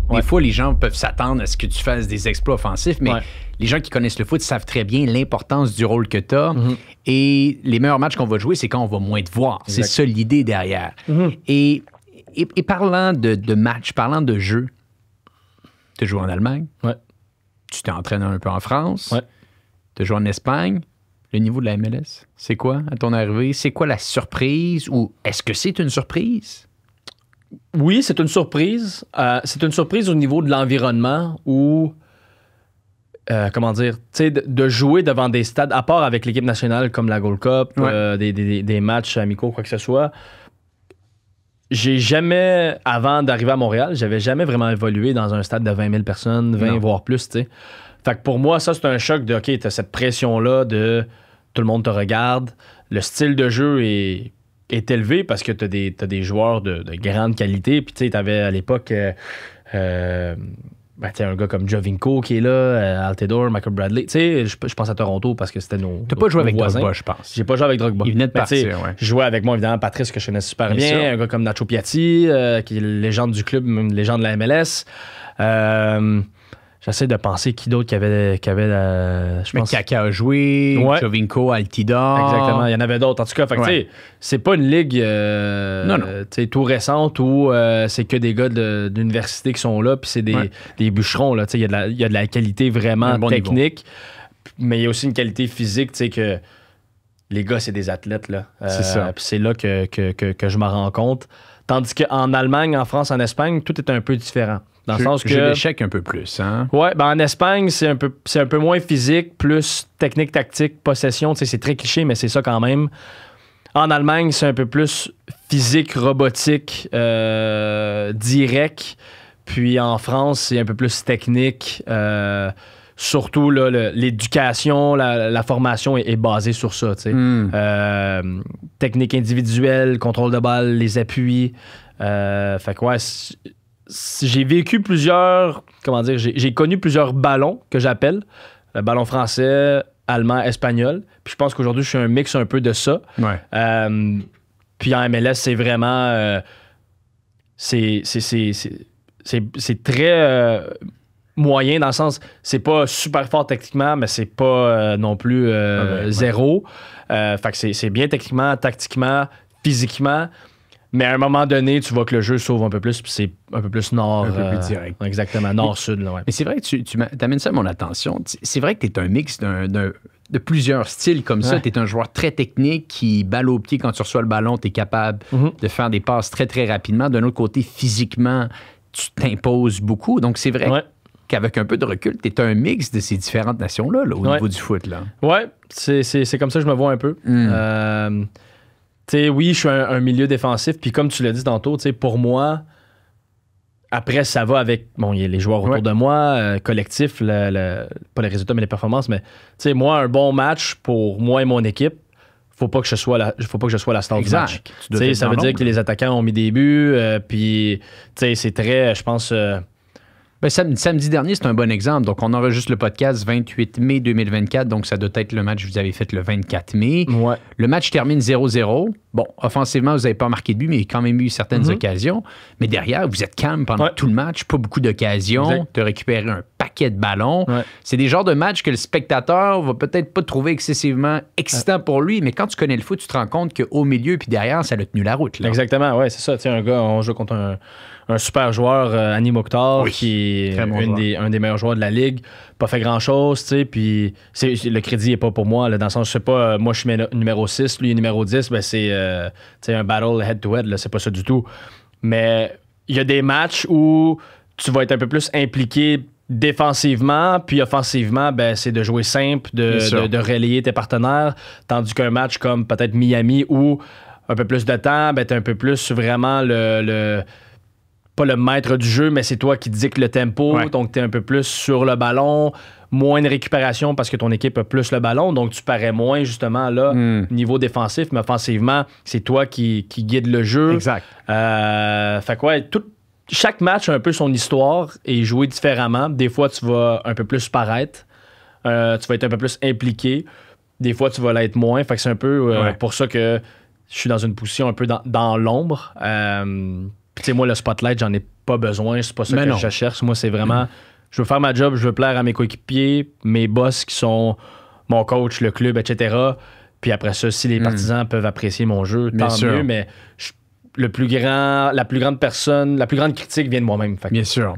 Des fois, les gens peuvent s'attendre à ce que tu fasses des exploits offensifs, mais les gens qui connaissent le foot savent très bien l'importance du rôle que tu as. Et les meilleurs matchs qu'on va jouer, c'est quand on va moins te voir. C'est ça l'idée derrière. Et parlant de match, parlant de jeu, tu as joué en Allemagne. Tu t'es entraîné un peu en France. Tu as joué en Espagne. Le niveau de la MLS, c'est quoi à ton arrivée? C'est quoi la surprise? Ou est-ce que c'est une surprise? Oui, c'est une surprise. C'est une surprise au niveau de l'environnement où, comment dire, tu sais, de jouer devant des stades, à part avec l'équipe nationale comme la Gold Cup, des matchs amicaux, quoi que ce soit. J'ai jamais, avant d'arriver à Montréal, j'avais jamais vraiment évolué dans un stade de 20 000 personnes, 20 voire plus, tu sais. Fait que pour moi, ça, c'est un choc de, OK, t'as cette pression-là de tout le monde te regarde. Le style de jeu est élevé parce que t'as des joueurs de grande qualité. Puis, tu sais, t'avais à l'époque un gars comme Jovinko qui est là, Altidore, Michael Bradley. Tu sais, je pense à Toronto parce que c'était nos. T'as pas joué avec voisins. Drogba, je pense. J'ai pas joué avec Drogba. Il venait de partir, Je jouais avec moi, évidemment, Patrice, que je connais super bien. Un gars comme Nacho Piatti, qui est légende du club, même légende de la MLS. J'essaie de penser qui d'autre qui avait je pense... Kaka a joué, Jovinko, Altidore. Exactement, il y en avait d'autres. En tout cas, fait que, c'est pas une ligue tout récente où c'est que des gars d'université qui sont là, puis c'est des bûcherons. Il y a de la qualité vraiment technique, mais il y a aussi une qualité physique, que les gars, c'est des athlètes. Là. C'est ça. Puis c'est là que je m'en rends compte. Tandis qu'en Allemagne, en France, en Espagne, tout est un peu différent. Dans le sens que. L'échec un peu plus, hein? Ouais, ben en Espagne, c'est un peu moins physique, plus technique, tactique, possession. Tu sais, c'est très cliché, mais c'est ça quand même. En Allemagne, c'est un peu plus physique, robotique, direct. Puis en France, c'est un peu plus technique. Surtout, là, l'éducation, la formation est basée sur ça. Tu sais. Technique individuelle, contrôle de balle, les appuis. Fait que ouais, j'ai vécu plusieurs, j'ai connu plusieurs ballons que j'appelle. Ballon français, allemand, espagnol. Puis je pense qu'aujourd'hui, je suis un mix un peu de ça. Puis en MLS, c'est vraiment... c'est très moyen dans le sens... C'est pas super fort techniquement, mais c'est pas non plus zéro. Fait que c'est bien techniquement, tactiquement, physiquement... Mais à un moment donné, tu vois que le jeu s'ouvre un peu plus, puis c'est un peu plus nord. Un peu plus direct. Exactement, nord-sud. Là, Mais c'est vrai que tu amènes ça à mon attention. C'est vrai que tu es un mix de plusieurs styles comme ça. Tu es un joueur très technique qui, balle au pied, quand tu reçois le ballon, tu es capable de faire des passes très, très rapidement. D'un autre côté, physiquement, tu t'imposes beaucoup. Donc, c'est vrai qu'avec un peu de recul, tu es un mix de ces différentes nations-là au niveau du foot. Oui, c'est comme ça que je me vois un peu. Oui, je suis un milieu défensif, puis comme tu l'as dit tantôt, pour moi, après, ça va avec... Bon, il y a les joueurs autour de moi, collectif, pas les résultats, mais les performances, mais moi, un bon match pour moi et mon équipe, faut pas que je sois la star du match. Ça veut dire que les attaquants ont mis des buts, puis c'est très, je pense... samedi dernier, c'est un bon exemple. Donc, on enregistre le podcast 28 mai 2024. Donc, ça doit être le match que vous avez fait le 24 mai. Le match termine 0-0. Bon, offensivement, vous n'avez pas marqué de but, mais il y a quand même eu certaines occasions. Mais derrière, vous êtes calme pendant tout le match. Pas beaucoup d'occasions. Tu as récupéré un paquet de ballons. C'est des genres de matchs que le spectateur va peut-être pas trouver excessivement excitant pour lui, mais quand tu connais le foot, tu te rends compte qu'au milieu puis derrière, ça a tenu la route. Là. Exactement, oui, c'est ça. Un gars, on joue contre un super joueur, Annie Mokhtar, qui est un des meilleurs joueurs de la Ligue. Pas fait grand-chose, puis le crédit n'est pas pour moi, là, dans le sens, je sais pas, moi je suis numéro 6, lui il est numéro 10, ben c'est un battle head-to-head, là, c'est pas ça du tout. Mais il y a des matchs où tu vas être un peu plus impliqué défensivement, puis offensivement, ben, c'est de jouer simple, de relayer tes partenaires, tandis qu'un match comme peut-être Miami où un peu plus de temps, ben, t'es un peu plus vraiment pas le maître du jeu, mais c'est toi qui dictes le tempo, donc t'es un peu plus sur le ballon, moins de récupération parce que ton équipe a plus le ballon, donc tu parais moins justement là, niveau défensif, mais offensivement, c'est toi qui guide le jeu. Exact. Fait que chaque match a un peu son histoire et jouer différemment. Des fois, tu vas un peu plus paraître, tu vas être un peu plus impliqué, des fois, tu vas l'être moins, fait que c'est un peu pour ça que je suis dans une position un peu dans l'ombre. Puis, tu sais, moi, le spotlight, j'en ai pas besoin, c'est pas ça que je cherche. Moi, c'est vraiment, je veux faire ma job, je veux plaire à mes coéquipiers, mes boss qui sont mon coach, le club, etc. Puis après ça, si les partisans peuvent apprécier mon jeu, tant mieux, mais la plus grande critique vient de moi-même. Bien sûr.